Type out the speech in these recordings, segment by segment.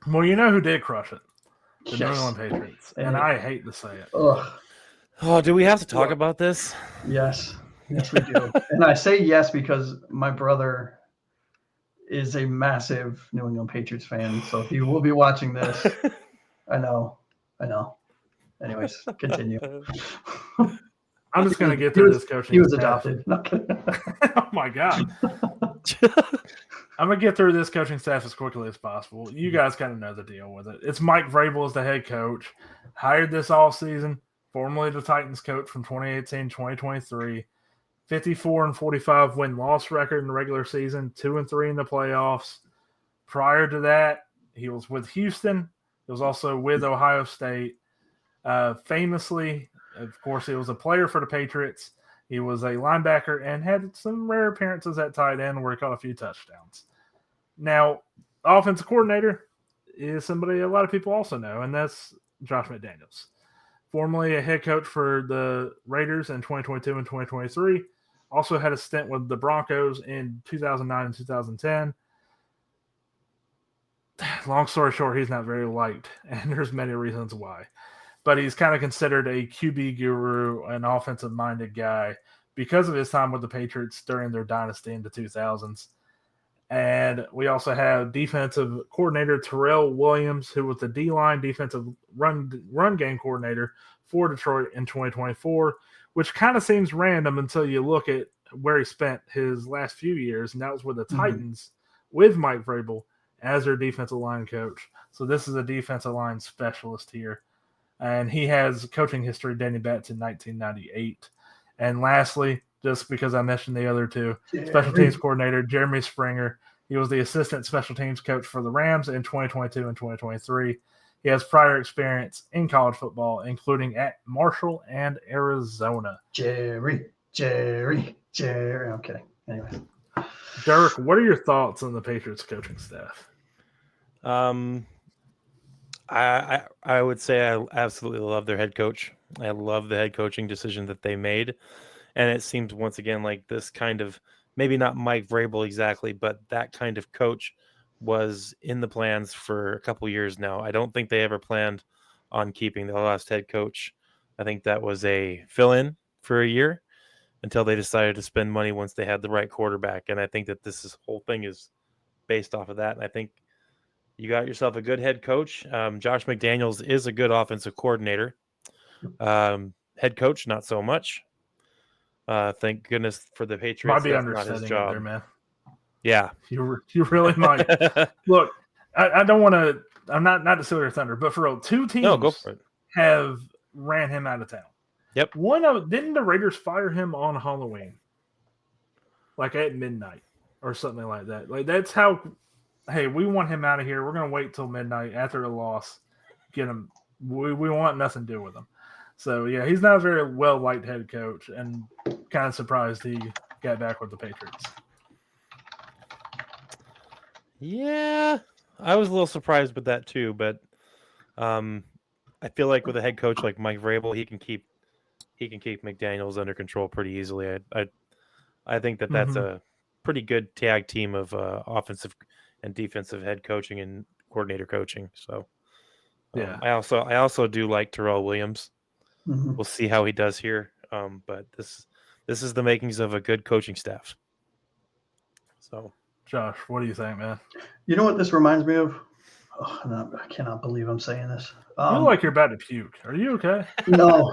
Well, you know who did crush it? The New Yes. England Patriots. And Hey. I hate to say it. Ugh. Oh, do we have to talk Look. about this? Yes. Yes, we do. And I say yes because my brother is a massive New England Patriots fan, so he will be watching this. I know. I know. Anyways, continue. I'm just going to get He through was this he coaching was staff. adopted. Not kidding. Oh, my God. I'm going to get through this coaching staff as quickly as possible. You guys kind of know the deal with it. It's Mike Vrabel as the head coach. Hired this offseason, formerly the Titans coach from 2018-2023. 54-45 win-loss record in the regular season, 2-3 in the playoffs. Prior to that, he was with Houston. He was also with Ohio State. Famously, of course, he was a player for the Patriots. He was a linebacker and had some rare appearances at tight end where he caught a few touchdowns. Now, offensive coordinator is somebody a lot of people also know, and that's Josh McDaniels. Formerly a head coach for the Raiders in 2022 and 2023. Also had a stint with the Broncos in 2009 and 2010. Long story short, he's not very liked, and there's many reasons why. But he's kind of considered a QB guru, an offensive-minded guy because of his time with the Patriots during their dynasty in the 2000s. And we also have defensive coordinator Terrell Williams, who was the D-line defensive run game coordinator for Detroit in 2024, which kind of seems random until you look at where he spent his last few years, and that was with the Titans with Mike Vrabel as their defensive line coach. So this is a defensive line specialist here. And he has coaching history dating back to 1998. And lastly, just because I mentioned the other two, special teams coordinator Jeremy Springer. He was the assistant special teams coach for the Rams in 2022 and 2023. He has prior experience in college football, including at Marshall and Arizona. Jerry. I'm kidding. Anyway. Derek, what are your thoughts on the Patriots coaching staff? I would say I absolutely love their head coach. I love the head coaching decision that they made. And it seems once again like this kind of, maybe not Mike Vrabel exactly, but that kind of coach was in the plans for a couple years now. I don't think they ever planned on keeping the last head coach. I think that was a fill-in for a year until they decided to spend money once they had the right quarterback. And I think that whole thing is based off of that. And I think you got yourself a good head coach. Josh McDaniels is a good offensive coordinator. Head coach, not so much. Thank goodness for the Patriots. Might be That's not his understating it job. there, man. Yeah. You really might. Look, I don't want to. I'm not to steal your thunder, but for real, two teams go for it. have ran him out of town. Yep. Didn't the Raiders fire him on Halloween, like at midnight or something like that? Like that's how. Hey, we want him out of here. We're gonna wait till midnight after the loss. Get him. We want nothing to do with him. So yeah, he's not a very well liked head coach, and kind of surprised he got back with the Patriots. Yeah, I was a little surprised with that too, but I feel like with a head coach like Mike Vrabel, he can keep McDaniels under control pretty easily. I think that that's a pretty good tag team of offensive and defensive head coaching and coordinator coaching. So Yeah. I also do like Terrell Williams. Mm-hmm. We'll see how he does here. But this is the makings of a good coaching staff. So, Josh, what do you think, man? You know what this reminds me of? Oh, no, I cannot believe I'm saying this. You look like you're about to puke. Are you okay? No,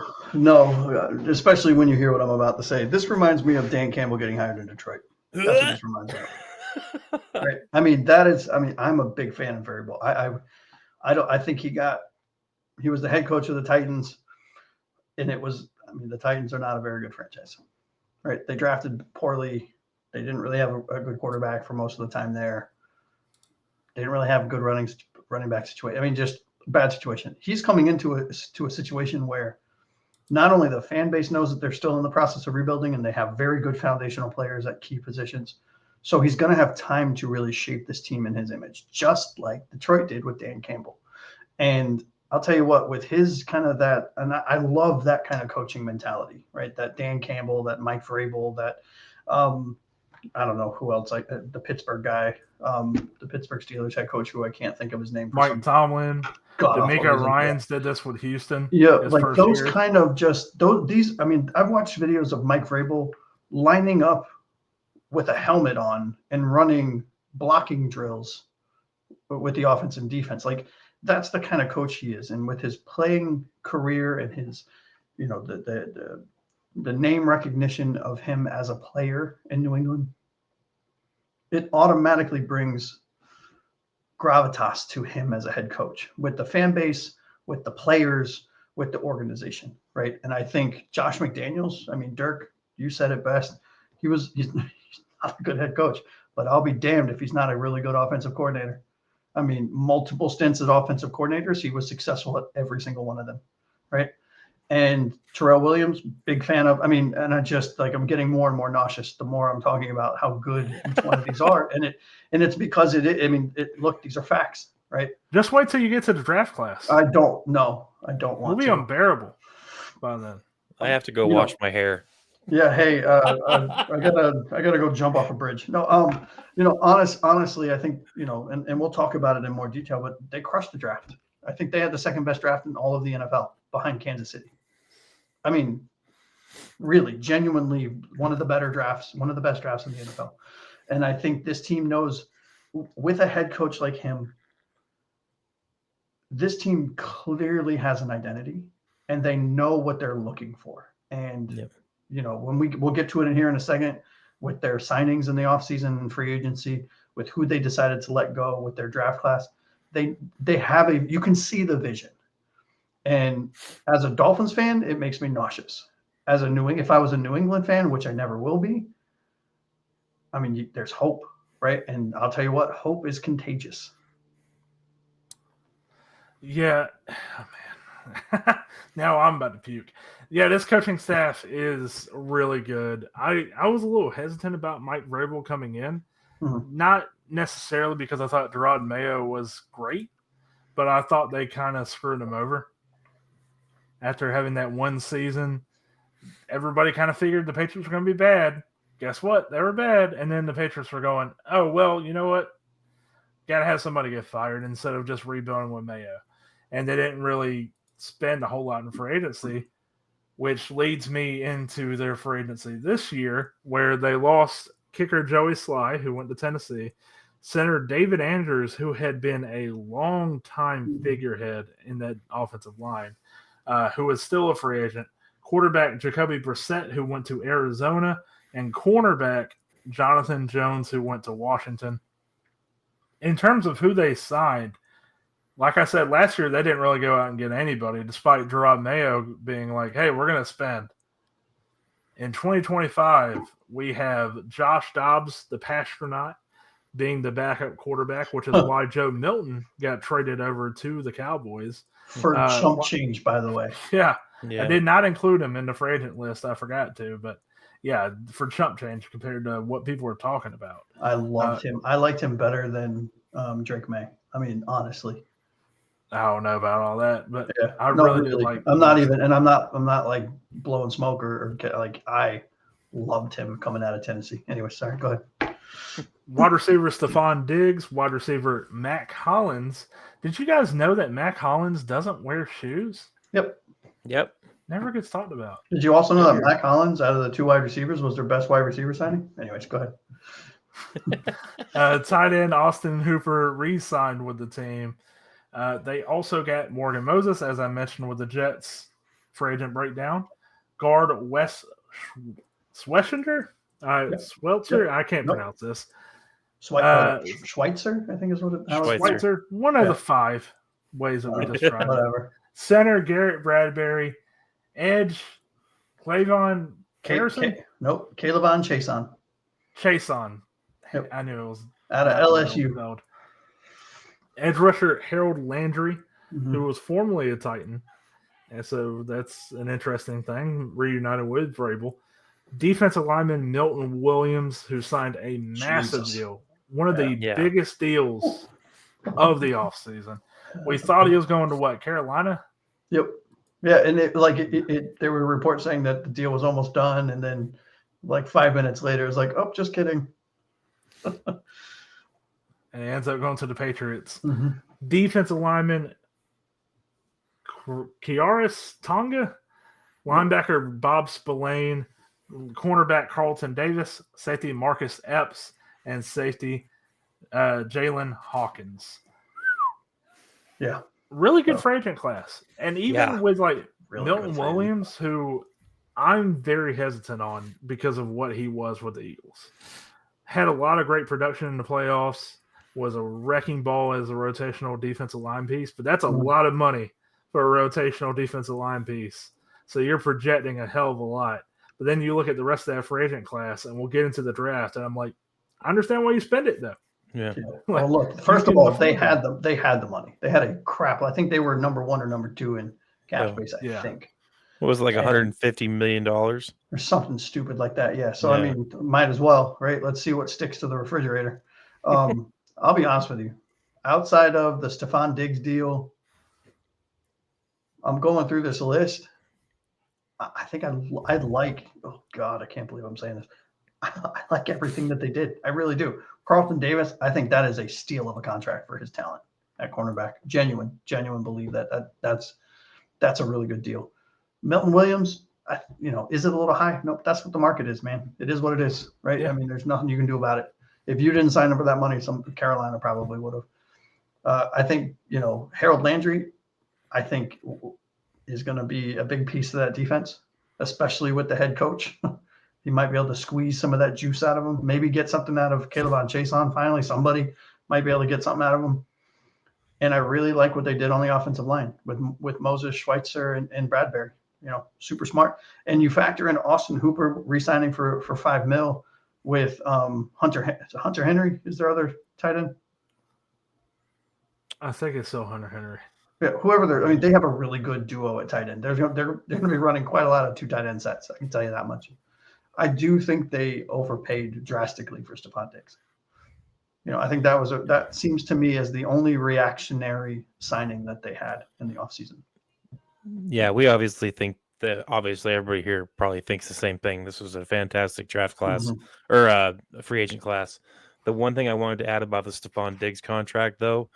especially when you hear what I'm about to say. This reminds me of Dan Campbell getting hired in Detroit. That's what this reminds me of. Right? I mean, I'm a big fan of Vrabel. I think he was the head coach of the Titans, and the Titans are not a very good franchise. Right? They drafted poorly. They didn't really have a good quarterback for most of the time there. They didn't really have a good running back situation. I mean, just bad situation. He's coming into a situation where not only the fan base knows that they're still in the process of rebuilding and they have very good foundational players at key positions. So he's going to have time to really shape this team in his image, just like Detroit did with Dan Campbell. And I'll tell you what, with his kind of that, and I love that kind of coaching mentality, right? That Dan Campbell, that Mike Vrabel, that I don't know who else, like the Pittsburgh guy, the Pittsburgh Steelers head coach, who I can't think of his name. Mike Tomlin, D'Amico Ryans did this with Houston. Yeah, his like first those year. kind of just these. I mean, I've watched videos of Mike Vrabel lining up with a helmet on and running blocking drills with the offense and defense. Like that's the kind of coach he is, and with his playing career and his, the name recognition of him as a player in New England, it automatically brings gravitas to him as a head coach with the fan base, with the players, with the organization, right? And I think Josh McDaniels, I mean, Dirk, you said it best. He's not a good head coach, but I'll be damned if he's not a really good offensive coordinator. I mean, multiple stints as offensive coordinators, he was successful at every single one of them, right? And Terrell Williams, big fan of. I mean, and I just I'm getting more and more nauseous the more I'm talking about how good each one of these are, and it's because look, these are facts, right? Just wait till you get to the draft class. I don't know. I don't want We'll be to. unbearable by then. I have to go wash my hair. Yeah. Hey, I gotta go jump off a bridge. No. Honestly, I think and we'll talk about it in more detail. But they crushed the draft. I think they had the second best draft in all of the NFL behind Kansas City. I mean, really, genuinely, one of the better drafts, one of the best drafts in the NFL. And I think this team knows, with a head coach like him, this team clearly has an identity, and they know what they're looking for. And when we'll get to it in here in a second, with their signings in the offseason and free agency, with who they decided to let go, with their draft class, they have you can see the vision. And as a Dolphins fan, it makes me nauseous. If I was a New England fan, which I never will be, I mean, there's hope, right? And I'll tell you what, hope is contagious. Yeah, man. Now I'm about to puke. Yeah, this coaching staff is really good. I was a little hesitant about Mike Vrabel coming in, not necessarily because I thought Gerard Mayo was great, but I thought they kind of screwed him over. After having that one season, everybody kind of figured the Patriots were going to be bad. Guess what? They were bad. And then the Patriots were going, oh, well, you know what? Got to have somebody get fired instead of just rebuilding with Mayo. And they didn't really spend a whole lot in free agency, which leads me into their free agency this year, where they lost kicker Joey Sly, who went to Tennessee, center David Andrews, who had been a long-time figurehead in that offensive line, who is still a free agent, quarterback Jacoby Brissett, who went to Arizona, and cornerback Jonathan Jones, who went to Washington. In terms of who they signed, like I said, last year they didn't really go out and get anybody, despite Gerard Mayo being like, hey, we're going to spend. In 2025, we have Josh Dobbs, the Pastronaut, being the backup quarterback, which is why Joe Milton got traded over to the Cowboys. For chump change, by the way. Yeah. I did not include him in the free agent list. I forgot to, but yeah, for chump change compared to what people were talking about. I loved him. I liked him better than Drake May. I mean, honestly. I don't know about all that, but yeah, I really did like. I'm not like blowing smoke or like I loved him coming out of Tennessee. Anyway, sorry, go ahead. Wide receiver Stephon Diggs, wide receiver Mac Hollins. Did you guys know that Mac Hollins doesn't wear shoes? Yep. Never gets talked about. Did you also know that Mac Hollins, out of the two wide receivers, was their best wide receiver signing? Anyways, go ahead. Tight end Austin Hooper re-signed with the team. They also got Morgan Moses, as I mentioned, with the Jets free agent breakdown. Guard Wes Schwetzinger? Sweltzer? Yep. I can't pronounce this. Schweitzer, I think is what it is. Schweitzer. One of the 5 ways that we describe it. Whatever. Center Garrett Bradbury. Edge Clavon Harrison? Calebon Chason. Chason. Yep. I knew it was out of LSU. Edge rusher Harold Landry, who was formerly a Titan. And so that's an interesting thing, reunited with Vrabel. Defensive lineman Milton Williams, who signed a massive deal. One of the biggest deals of the offseason. We thought he was going to Carolina? Yep. Yeah, and they were reports saying that the deal was almost done, and then Like 5 minutes later, it's like, oh, just kidding. And he ends up going to the Patriots. Mm-hmm. Defensive lineman Kiaris Tonga, linebacker Bob Spillane, cornerback Carlton Davis, safety Marcus Epps, and safety Jalen Hawkins. Yeah. Really good free agent class. And even with like Really Milton good Williams, who I'm very hesitant on because of what he was with the Eagles. Had a lot of great production in the playoffs, was a wrecking ball as a rotational defensive line piece, but that's a lot of money for a rotational defensive line piece. So you're projecting a hell of a lot. But then you look at the rest of that free agent class, and we'll get into the draft, and I'm like, I understand why you spend it, though. Yeah. Well, look, first of all, they had the money. They had a crap. I think they were number 1 or number 2 in cap space, I think. What was it, like $150 million? Or something stupid like that, yeah. So, I mean, might as well, right? Let's see what sticks to the refrigerator. I'll be honest with you. Outside of the Stephon Diggs deal, I'm going through this list. I think I'd like, oh, God, I can't believe I'm saying this. I like everything that they did. I really do. Carlton Davis, I think that is a steal of a contract for his talent at cornerback. Genuine believe that's a really good deal. Milton Williams, is it a little high? Nope, that's what the market is, man. It is what it is, right? Yeah. I mean, there's nothing you can do about it. If you didn't sign up for that money, Carolina probably would have. I think, Harold Landry, I think is going to be a big piece of that defense, especially with the head coach. He might be able to squeeze some of that juice out of him, maybe get something out of Caleb on Chason. Finally, somebody might be able to get something out of him. And I really like what they did on the offensive line with Moses Schweitzer and Bradbury. Super smart. And you factor in Austin Hooper re-signing for $5 million with Hunter Henry is their other tight end. I think it's still Hunter Henry. Yeah, whoever they have a really good duo at tight end. They're going to be running quite a lot of 2 tight end sets. I can tell you that much. I do think they overpaid drastically for Stephon Diggs. I think that seems to me as the only reactionary signing that they had in the offseason. Yeah, we obviously think that everybody here probably thinks the same thing. This was a fantastic draft class or a free agent class. The one thing I wanted to add about the Stephon Diggs contract, though,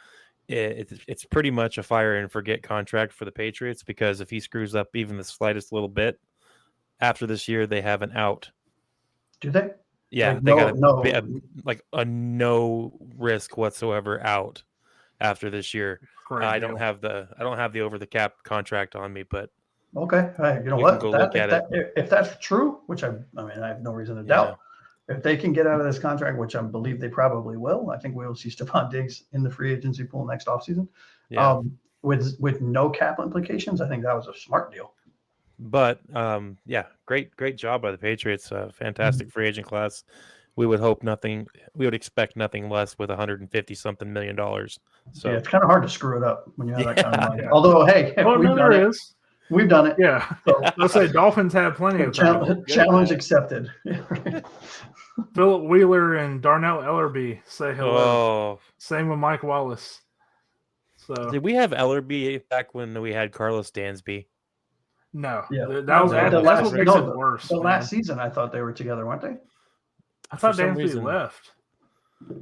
it's pretty much a fire and forget contract for the Patriots, because if he screws up even the slightest little bit after this year, they have an out. Do they? Yeah, like they got a no risk whatsoever out after this year. I don't have the over the cap contract on me, but okay. Hey, you know what? If that's true, which I have no reason to doubt. If they can get out of this contract, which I believe they probably will, I think we will see Stephon Diggs in the free agency pool next offseason. Yeah. With no cap implications, I think that was a smart deal. But great job by the Patriots. Fantastic free agent class. We would expect nothing less with $150-something million. So yeah, it's kind of hard to screw it up when you have that kind of money. Although, hey, we've done it. Yeah. So, let's say Dolphins have plenty of time. Challenge accepted. Philip Wheeler and Darnell Ellerby say hello. Oh. Same with Mike Wallace. So did we have Ellerby back when we had Carlos Dansby? No. Yeah. That was that's what makes it worse. The last season, I thought they were together, weren't they? I thought Dansby left.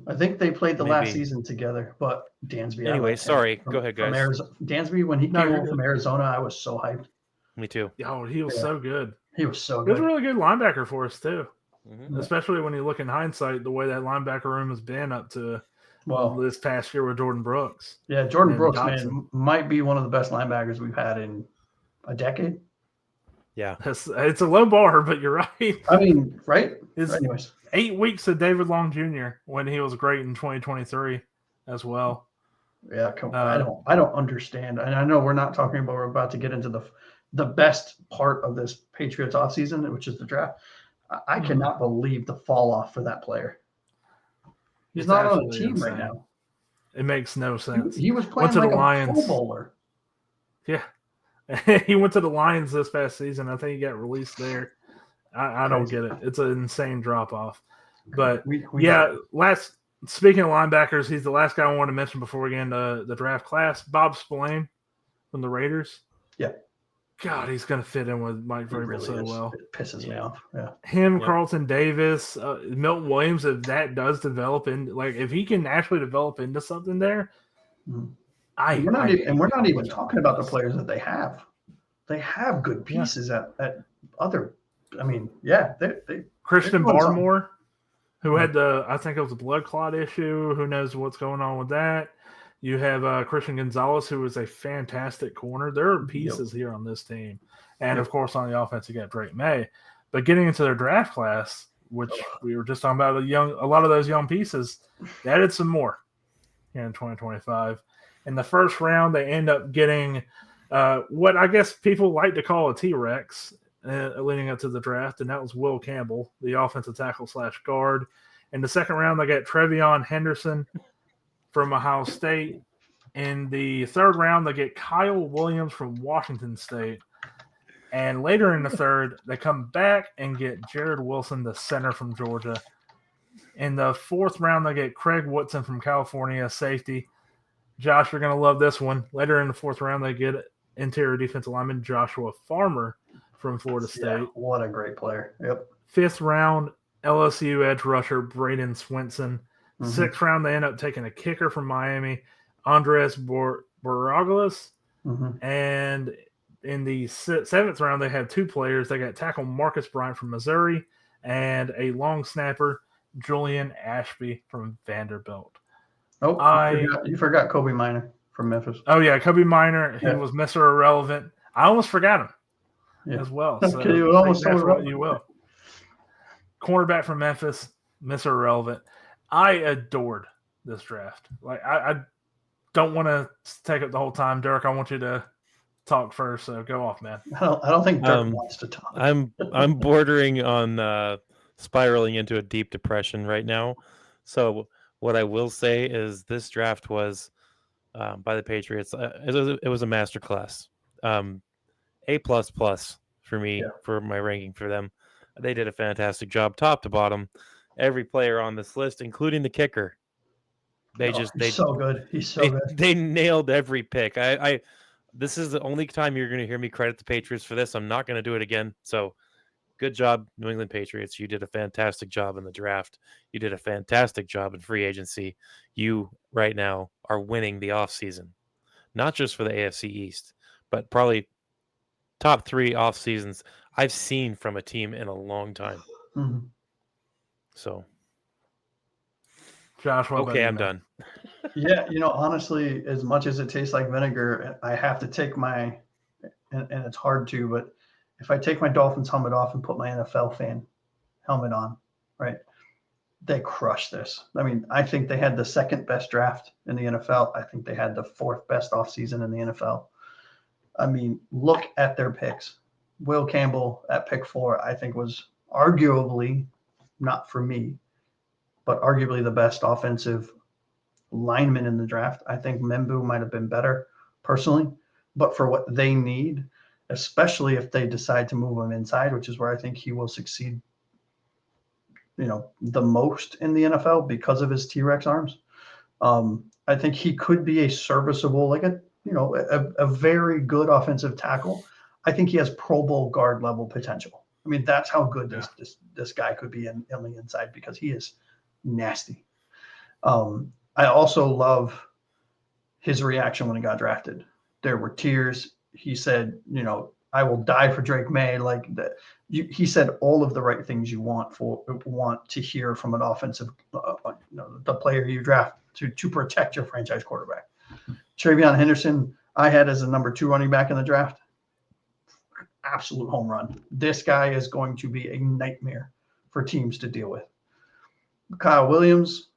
I think they played the last season together, but Dansby. Anyway, sorry. Go ahead, guys. Dansby, when he came over from Arizona, I was so hyped. Me too. Oh, he was so good. He was so good. He was a really good linebacker for us, too. Mm-hmm. Especially when you look in hindsight, the way that linebacker room has been up to this past year with Jordan Brooks. Yeah, Jordan Brooks, man, might be one of the best linebackers we've had in a decade. Yeah. It's a low bar, but you're right. I mean, right? Anyways. 8 weeks of David Long Jr. when he was great in 2023 as well. Yeah, I don't understand. And I know we're about to get into the best part of this Patriots offseason, which is the draft. I cannot believe the fall off for that player. He's not on the team right now. It makes no sense. He was playing like a Pro Bowler. Yeah. He went to the Lions this past season. I think he got released there. I don't get it. It's an insane drop off. But speaking of linebackers, he's the last guy I wanted to mention before we get into the draft class. Bob Spillane from the Raiders. Yeah. God, he's going to fit in with Mike He Vrabel really so is. well. It pisses me off. Yeah. Him, Yep. Carlton Davis, Milton Williams, if that does develop if he can actually develop into something there, Mhm. we're not even talking about the players that they have. They have good pieces at other. I mean, they Christian doing something. Barmore, who had I think it was a blood clot issue. Who knows what's going on with that? You have Christian Gonzalez, who is a fantastic corner. There are pieces here on this team. And, of course, on the offense, you got Drake May. But getting into their draft class, which we were just talking about, a lot of those young pieces, they added some more here in 2025. In the first round, they end up getting what I guess people like to call a T-Rex leading up to the draft, and that was Will Campbell, the offensive tackle / guard. In the second round, they got Trevion Henderson from Ohio State. In the third round, they get Kyle Williams from Washington State. And later in the third, they come back and get Jared Wilson, the center from Georgia. In the fourth round, they get Craig Woodson from California, safety. Josh, you're going to love this one. Later in the fourth round, they get interior defensive lineman Joshua Farmer from Florida State. What a great player. Yep. Fifth round, LSU edge rusher Braden Swinson. Mhm. Sixth round, they end up taking a kicker from Miami, Andres Borregales. Mhm. And in the seventh round, they had two players. They got tackle Marcus Bryant from Missouri and a long snapper, Julian Ashby from Vanderbilt. Oh, you forgot Kobe Minor from Memphis. Oh, yeah, Kobe Minor. He was Mr. Irrelevant. I almost forgot him as well. So okay, you almost that's what you will. Cornerback from Memphis, Mr. Irrelevant. I adored this draft. I don't want to take up the whole time. Dirk, I want you to talk first, so go off, man. I don't think Dirk wants to talk. I'm bordering on spiraling into a deep depression right now. So what I will say is this draft was by the Patriots. It was a masterclass. A++ for me for my ranking for them. They did a fantastic job, top to bottom. Every player on this list, including the kicker, he's so good. He's so good. They nailed every pick. This is the only time you're going to hear me credit the Patriots for this. I'm not going to do it again. So good job, New England Patriots. You did a fantastic job in the draft. You did a fantastic job in free agency. You right now are winning the offseason, not just for the AFC East, but probably top 3 off seasons I've seen from a team in a long time. Mm-hmm. So, Josh, okay, I'm done. Yeah, honestly, as much as it tastes like vinegar, I have to take and it's hard to, but if I take my Dolphins helmet off and put my NFL fan helmet on, right, they crushed this. I mean, I think they had the second best draft in the NFL. I think they had the fourth best offseason in the NFL. I mean, look at their picks. Will Campbell at pick 4, I think was arguably, not for me, but arguably the best offensive lineman in the draft. I think Membu might have been better personally, but for what they need, especially if they decide to move him inside, which is where I think he will succeed, the most in the NFL because of his T-Rex arms. I think he could be a serviceable, a very good offensive tackle. I think he has Pro Bowl guard level potential. I mean, that's how good this guy could be on the inside because he is nasty. I also love his reaction when he got drafted. There were tears. He said, I will die for Drake May. Like that. He said all of the right things you want to hear from an offensive, the player you draft to protect your franchise quarterback. Trevion Henderson, I had as a number 2 running back in the draft. Absolute home run. This guy is going to be a nightmare for teams to deal with. Kyle Williams,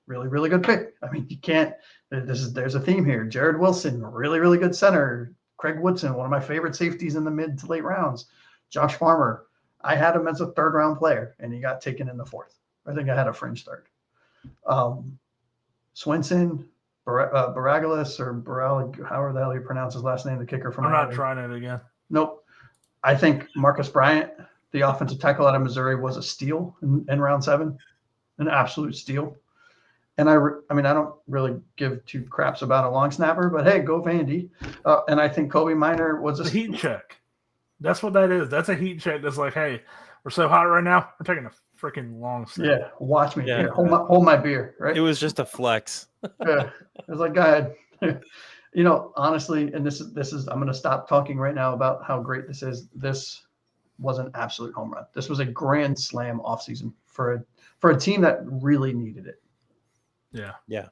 really, really good pick. I mean, you can't. There's a theme here. Jared Wilson, really, really good center. Craig Woodson, one of my favorite safeties in the mid to late rounds. Josh Farmer, I had him as a 3rd round player, and he got taken in the 4th. I think I had a fringe third. Swinson, Borregales or Burrell, however the hell you pronounce his last name, the kicker from Miami. Not trying it again. Nope. I think Marcus Bryant, the offensive tackle out of Missouri, was a steal in round 7, an absolute steal. And I mean, I don't really give two craps about a long snapper, but hey, go Vandy. And I think Kobe Minor was a heat check. That's what that is. That's a heat check. That's like, hey, we're so hot right now. We're taking a freaking long snap. Yeah, watch me. Yeah. Here, hold my beer. Right. It was just a flex. Yeah. It was like, go ahead. You know, honestly, and this is I'm going to stop talking right now about how great this is. This was an absolute home run. This was a grand slam offseason for a team that really needed it. Yeah. Yeah.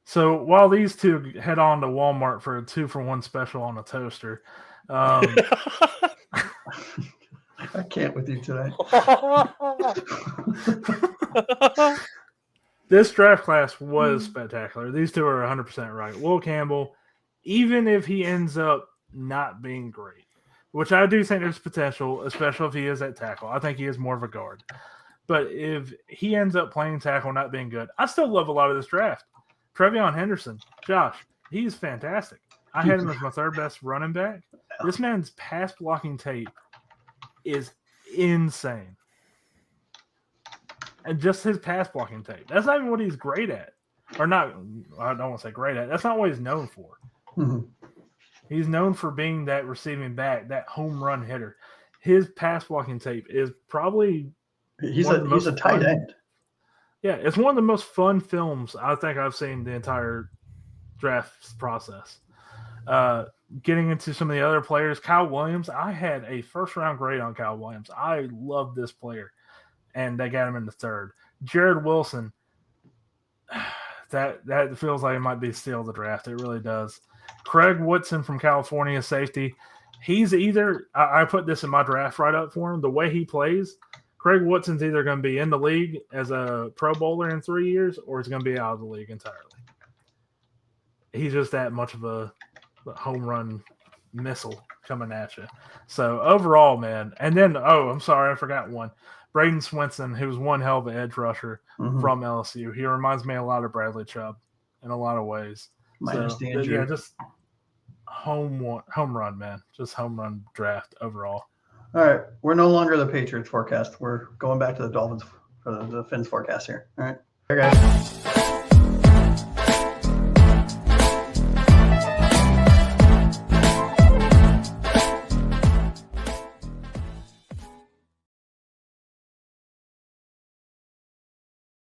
So while these two head on to Walmart for a 2-for-1 special on a toaster, I can't with you today. This draft class was spectacular. These two are 100% right. Will Campbell, even if he ends up not being great, which I do think there's potential, especially if he is at tackle. I think he is more of a guard. But if he ends up playing tackle, not being good, I still love a lot of this draft. Trevion Henderson, Josh, he's fantastic. I had him as my third best running back. This man's pass blocking tape is insane. And just his pass blocking tape. That's not even what he's great at. Or not, I don't want to say great at. That's not what he's known for. Mm-hmm. He's known for being that receiving back, that home run hitter. His pass blocking tape is probably he's a tight end. Yeah, it's one of the most fun films I think I've seen the entire draft process. Getting into some of the other players, Kyle Williams, I had a first-round grade on Kyle Williams. I love this player, and they got him in the third. Jared Wilson, that feels like it might be a steal of the draft. It really does. Craig Woodson from California, safety. He's either – I put this in my draft write-up for him. The way he plays – Craig Woodson's either going to be in the league as a Pro Bowler in 3 years or he's going to be out of the league entirely. He's just that much of a home run missile coming at you. So overall, man, and then, I'm sorry, I forgot one. Braden Swinson, who's one hell of an edge rusher from LSU. He reminds me a lot of Bradley Chubb in a lot of ways. Minus the injury. Yeah, just home run, man. Just home run draft overall. All right, we're no longer the Patriots forecast. We're going back to the Dolphins for the Phins forecast here. All right, guys.